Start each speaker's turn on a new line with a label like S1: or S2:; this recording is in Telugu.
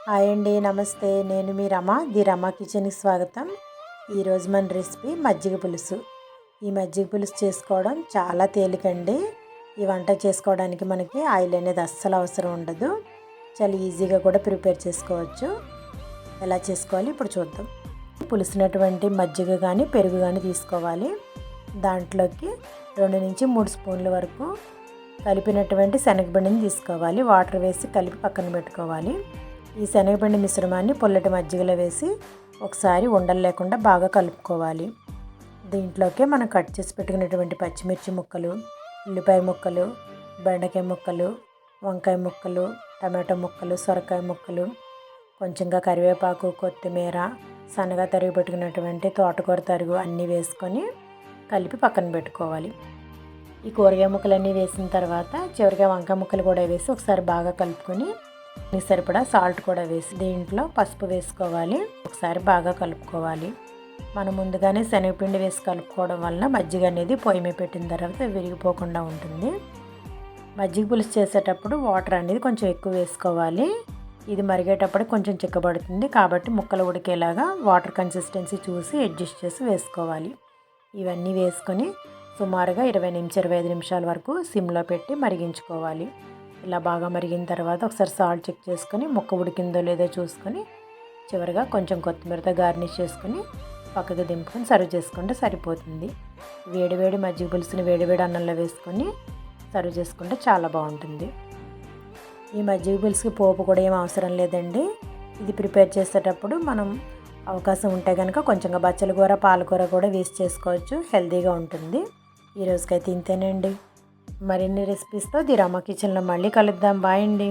S1: హాయ్ అండి, నమస్తే. నేను మీ రమ, ది రమ కిచెన్కి స్వాగతం. ఈరోజు మన రెసిపీ మజ్జిగ పులుసు. ఈ మజ్జిగ పులుసు చేసుకోవడం చాలా తేలికండి. ఈ వంట చేసుకోవడానికి మనకి ఆయిల్ అనేది అస్సలు అవసరం ఉండదు. చాలా ఈజీగా కూడా ప్రిపేర్ చేసుకోవచ్చు. ఎలా చేసుకోవాలి ఇప్పుడు చూద్దాం. పులిసినటువంటి మజ్జిగ కానీ పెరుగు కానీ తీసుకోవాలి. దాంట్లోకి 2 నుంచి 3 స్పూన్ల వరకు కలిపినటువంటి శనగపిండిని తీసుకోవాలి. వాటర్ వేసి కలిపి పక్కన పెట్టుకోవాలి. ఈ శనగపిండి మిశ్రమాన్ని పుల్లటి మజ్జిగలో వేసి ఒకసారి ఉండలు లేకుండా బాగా కలుపుకోవాలి. దీంట్లోకే మనం కట్ చేసి పెట్టుకున్నటువంటి పచ్చిమిర్చి ముక్కలు, ఉల్లిపాయ ముక్కలు, బెండకాయ ముక్కలు, వంకాయ ముక్కలు, టమాటో ముక్కలు, సొరకాయ ముక్కలు, కొంచెంగా కరివేపాకు, కొత్తిమీర, సన్నగా తరిగి పెట్టుకున్నటువంటి తోటకూర తరుగు అన్నీ వేసుకొని కలిపి పక్కన పెట్టుకోవాలి. ఈ కూరగాయ ముక్కలన్నీ వేసిన తర్వాత చివరిగా వంకాయ ముక్కలు కూడా వేసి ఒకసారి బాగా కలుపుకొని సరిపడా సాల్ట్ కూడా వేసి దీంట్లో పసుపు వేసుకోవాలి. ఒకసారి బాగా కలుపుకోవాలి. మనం ముందుగానే శనగపిండి వేసి కలుపుకోవడం వలన మజ్జిగ అనేది పొయ్యి మీద పెట్టిన తర్వాత విరిగిపోకుండా ఉంటుంది. మజ్జిగ పులుసు చేసేటప్పుడు వాటర్ అనేది కొంచెం ఎక్కువ వేసుకోవాలి. ఇది మరిగేటప్పుడు కొంచెం చిక్కబడుతుంది కాబట్టి ముక్కలు ఉడికేలాగా వాటర్ కన్సిస్టెన్సీ చూసి అడ్జస్ట్ చేసి వేసుకోవాలి. ఇవన్నీ వేసుకొని సుమారుగా 20 నుంచి 25 నిమిషాల వరకు సిమ్లో పెట్టి మరిగించుకోవాలి. ఇలా బాగా మరిగిన తర్వాత ఒకసారి సాల్ట్ చెక్ చేసుకొని ముక్క ఉడికిందో లేదో చూసుకొని చివరిగా కొంచెం కొత్తిమీరతో గార్నిష్ చేసుకొని పక్కకు దింపుకొని సర్వ్ చేసుకుంటే సరిపోతుంది. వేడివేడి మజ్జిగ పులుసుని వేడివేడి అన్నంలో వేసుకొని సర్వ్ చేసుకుంటే చాలా బాగుంటుంది. ఈ మజ్జిగ పులుసుకి పోపు కూడా ఏం అవసరం లేదండి. ఇది ప్రిపేర్ చేసేటప్పుడు మనం అవకాశం ఉంటే కనుక కొంచెంగా బచ్చల కూర, పాలకూర కూడా వేస్ట్ చేసుకోవచ్చు. హెల్తీగా ఉంటుంది. ఈరోజుకైతే ఇంతేనండి. మరిన్ని రెసిపీస్తో ది రమ కిచెన్లో మళ్ళీ కలుద్దాం. బాయ్ అండి.